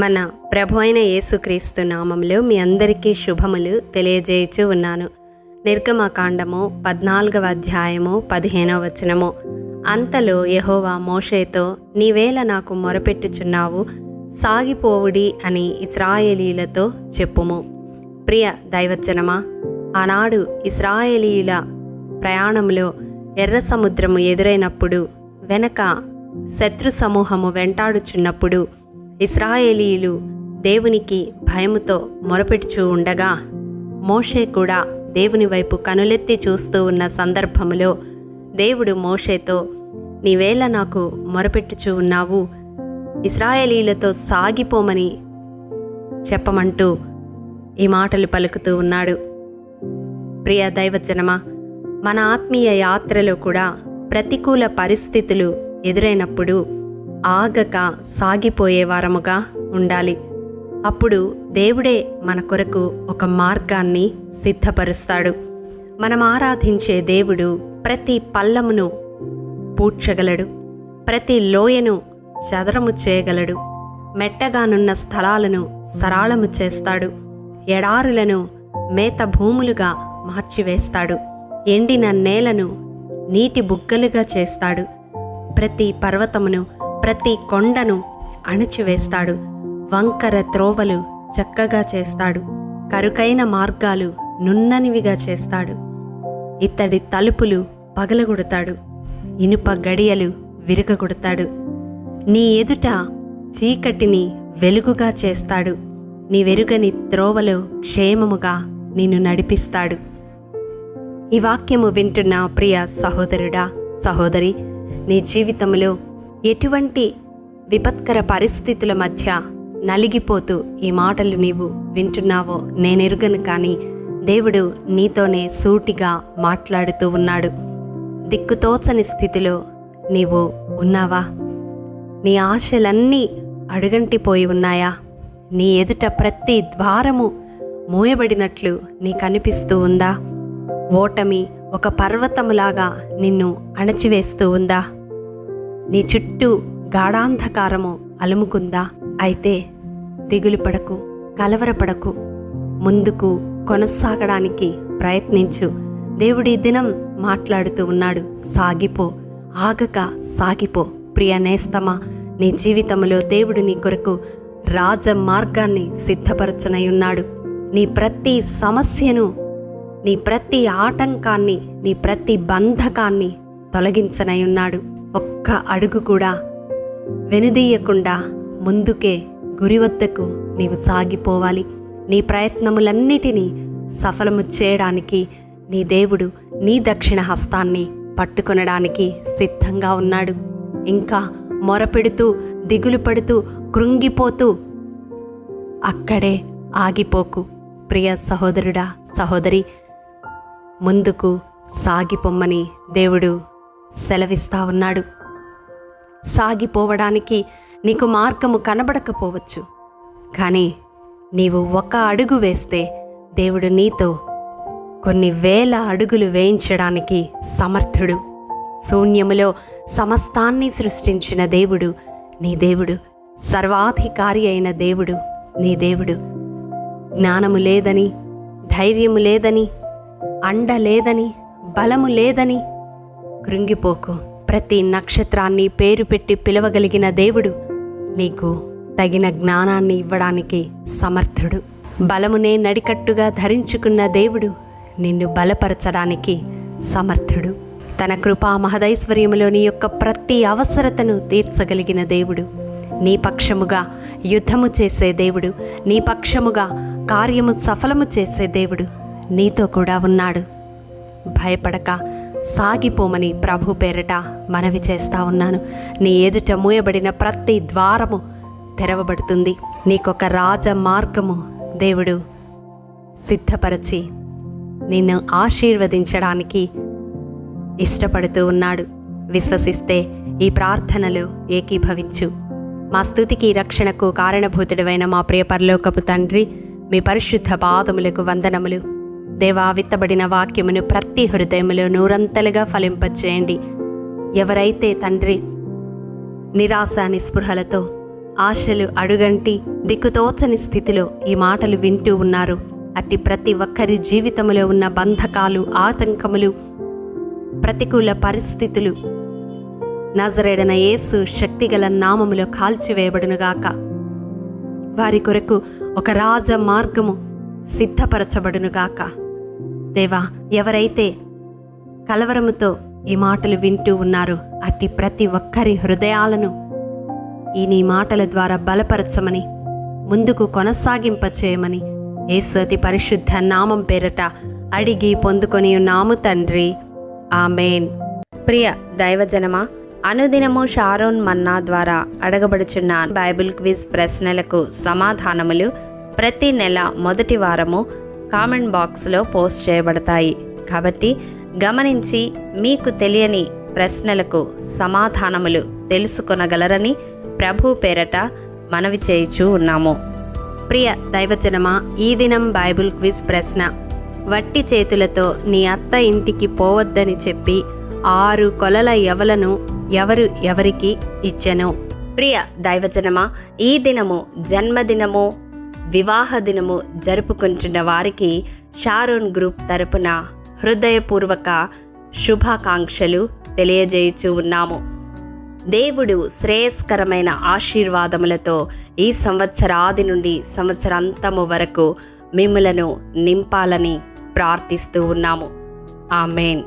మన ప్రభు అయిన యేసుక్రీస్తు నామములో మీ అందరికీ శుభములు తెలియజేయచూ ఉన్నాను. నిర్గమకాండము 14వ అధ్యాయము 15వ వచనము. అంతలో యెహోవా మోషేతో, నీవేళ నాకు మొరపెట్టుచున్నావు, సాగిపోవుడి అని ఇశ్రాయేలీయులతో చెప్పుము. ప్రియ దైవజనమా, ఆనాడు ఇశ్రాయేలీయుల ప్రయాణంలో ఎర్ర సముద్రము ఎదురైనప్పుడు, వెనక శత్రు సమూహము వెంటాడుచున్నప్పుడు ఇశ్రాయేలీయులు దేవునికి భయముతో మొరపెట్టుచూ ఉండగా, మోషే కూడా దేవుని వైపు కనులెత్తి చూస్తూ ఉన్న సందర్భములో దేవుడు మోషేతో, నీవేళ నాకు మొరపెట్టుచూ ఉన్నావు, ఇశ్రాయేలీయులతో సాగిపోమని చెప్పమంటూ ఈ మాటలు పలుకుతూ ఉన్నాడు. ప్రియ దైవజనమా, మన ఆత్మీయ యాత్రలో కూడా ప్రతికూల పరిస్థితులు ఎదురైనప్పుడు ఆగక సాగిపోయే వారముగా ఉండాలి. అప్పుడు దేవుడే మన కొరకు ఒక మార్గాన్ని సిద్ధపరుస్తాడు. మనం ఆరాధించే దేవుడు ప్రతి పల్లమును పూడ్చగలడు, ప్రతి లోయను చదరము చేయగలడు, మెట్టగానున్న స్థలాలను సరాళము చేస్తాడు, ఎడారులను మేత భూములుగా మార్చివేస్తాడు, ఎండిన నేలను నీటి బుగ్గలుగా చేస్తాడు, ప్రతి పర్వతమును ప్రతి కొండను అణిచివేస్తాడు, వంకర త్రోవలు చక్కగా చేస్తాడు, కరుకైన మార్గాలు నున్ననివిగా చేస్తాడు, ఇత్తడి తలుపులు పగలగొడతాడు, ఇనుప గడియలు విరగగొడతాడు, నీ ఎదుట చీకటిని వెలుగుగా చేస్తాడు, నీ వెరుగని త్రోవలో క్షేమముగా నిన్ను నడిపిస్తాడు. ఈ వాక్యము వింటున్న ప్రియ సహోదరుడా, సహోదరి, నీ జీవితంలో ఎటువంటి విపత్కర పరిస్థితుల మధ్య నలిగిపోతూ ఈ మాటలు నీవు వింటున్నావో నేనెరుగను, కానీ దేవుడు నీతోనే సూటిగా మాట్లాడుతూ ఉన్నాడు. దిక్కుతోచని స్థితిలో నీవు ఉన్నావా? నీ ఆశలన్నీ అడుగంటిపోయి ఉన్నాయా? నీ ఎదుట ప్రతి ద్వారము మూయబడినట్లు నీకు అనిపిస్తూ ఉందా? ఓటమి ఒక పర్వతములాగా నిన్ను అణచివేస్తూ ఉందా? నీ చుట్టూ గాఢాంధకారము అలుముకుందా? అయితే దిగులు పడకు, కలవరపడకు, ముందుకు కొనసాగడానికి ప్రయత్నించు. దేవుడి దినం మాట్లాడుతూ ఉన్నాడు, సాగిపో, ఆగక సాగిపో. ప్రియ నేస్తమా, నీ జీవితంలో దేవుడు నీ కొరకు రాజ మార్గాన్ని సిద్ధపరచనయున్నాడు. నీ ప్రతి సమస్యను, నీ ప్రతి ఆటంకాన్ని, నీ ప్రతి బంధకాన్ని తొలగించనయున్నాడు. ఒక్క అడుగు కూడా వెనుదీయకుండా ముందుకే గురి వద్దకు నీవు సాగిపోవాలి. నీ ప్రయత్నములన్నిటినీ సఫలము చేయడానికి నీ దేవుడు నీ దక్షిణ హస్తాన్ని పట్టుకొనడానికి సిద్ధంగా ఉన్నాడు. ఇంకా మొరపెడుతూ, దిగులు పడుతూ, కృంగిపోతూ అక్కడే ఆగిపోకు. ప్రియ సహోదరుడా, సహోదరి, ముందుకు సాగిపోమ్మని దేవుడు సెలవిస్తా ఉన్నాడు. సాగిపోవడానికి నీకు మార్గము కనబడకపోవచ్చు, కానీ నీవు ఒక అడుగు వేస్తే దేవుడు నీతో కొన్ని వేల అడుగులు వేయించడానికి సమర్థుడు. శూన్యములో సమస్తాన్ని సృష్టించిన దేవుడు నీ దేవుడు, సర్వాధికారి అయిన దేవుడు నీ దేవుడు. జ్ఞానము లేదని, ధైర్యము లేదని, అండ లేదని, బలము లేదని కృంగిపోకు. ప్రతి నక్షత్రాన్ని పేరు పెట్టి పిలవగలిగిన దేవుడు నీకు తగిన జ్ఞానాన్ని ఇవ్వడానికి సమర్థుడు. బలమునే నడికట్టుగా ధరించుకున్న దేవుడు నిన్ను బలపరచడానికి సమర్థుడు. తన కృపా మహదైశ్వర్యములో నీ యొక్క ప్రతి అవసరతను తీర్చగలిగిన దేవుడు, నీ పక్షముగా యుద్ధము చేసే దేవుడు, నీ పక్షముగా కార్యము సఫలము చేసే దేవుడు నీతో కూడా ఉన్నాడు. భయపడక సాగిపోమని ప్రభు పేరట మనవి చేస్తా ఉన్నాను. నీ ఎదుట మూయబడిన ప్రతి ద్వారము తెరవబడుతుంది. నీకొక రాజ మార్గము దేవుడు సిద్ధపరచి నిన్ను ఆశీర్వదించడానికి ఇష్టపడుతూ ఉన్నాడు. విశ్వసిస్తే ఈ ప్రార్థనలు ఏకీభవించు. మా స్తుతికి, రక్షణకు కారణభూతుడైన మా ప్రియ పరలోకపు తండ్రి, మీ పరిశుద్ధ పాదములకు వందనములు. దేవా, విత్తబడిన వాక్యమును ప్రతి హృదయములో నూరంతలుగా ఫలింపచేయండి. ఎవరైతే తండ్రి నిరాశ నిస్పృహలతో ఆశలు అడుగంటి దిక్కుతోచని స్థితిలో ఈ మాటలు వింటూ ఉన్నారు. అట్టి ప్రతి ఒక్కరి జీవితంలో ఉన్న బంధకాలు, ఆటంకములు, ప్రతికూల పరిస్థితులు నజరేడైన యేసు శక్తిగల నామములో కాల్చివేయబడునుగాక. వారి కొరకు ఒక రాజ మార్గము సిద్ధపరచబడునుగాక. దేవా, ఎవరైతే కలవరముతో ఈ మాటలు వింటూ ఉన్నారో అట్టి ప్రతి ఒక్కరి హృదయాలను ఈ నీ మాటల ద్వారా బలపరచమని, ముందుకు కొనసాగింపచేయమని యేసు అతి పరిశుద్ధ నామం పేరట అడిగి పొందుకొని ఉన్నాము తండ్రి, ఆమేన్. ప్రియ దైవజనమా, అనుదినము షారోన్ మన్నా ద్వారా అడగబడుచున్న బైబిల్ క్విజ్ ప్రశ్నలకు సమాధానములు ప్రతి నెల మొదటి వారము కామెంట్ బాక్స్లో పోస్ట్ చేయబడతాయి. కాబట్టి గమనించి మీకు తెలియని ప్రశ్నలకు సమాధానములు తెలుసుకొనగలరని ప్రభు పేరట మనవి చేయుచూ ఉన్నాము. ప్రియ దైవజనమా, ఈ దినం బైబిల్ క్విజ్ ప్రశ్న: వట్టి చేతులతో నీ అత్త ఇంటికి పోవద్దని చెప్పి 6 కొలల యవలను ఎవరు ఎవరికి ఇచ్చెను? ప్రియ దైవజనమా, ఈ దినము జన్మదినము, వివాహ దినము జరుపుకుంటున్న వారికి షారోన్ గ్రూప్ తరపున హృదయపూర్వక శుభాకాంక్షలు తెలియజేయుచూ ఉన్నాము. దేవుడు శ్రేయస్కరమైన ఆశీర్వాదములతో ఈ సంవత్సరాది నుండి సంవత్సరాంతము వరకు మిమ్ములను నింపాలని ప్రార్థిస్తూ ఉన్నాము. ఆమేన్.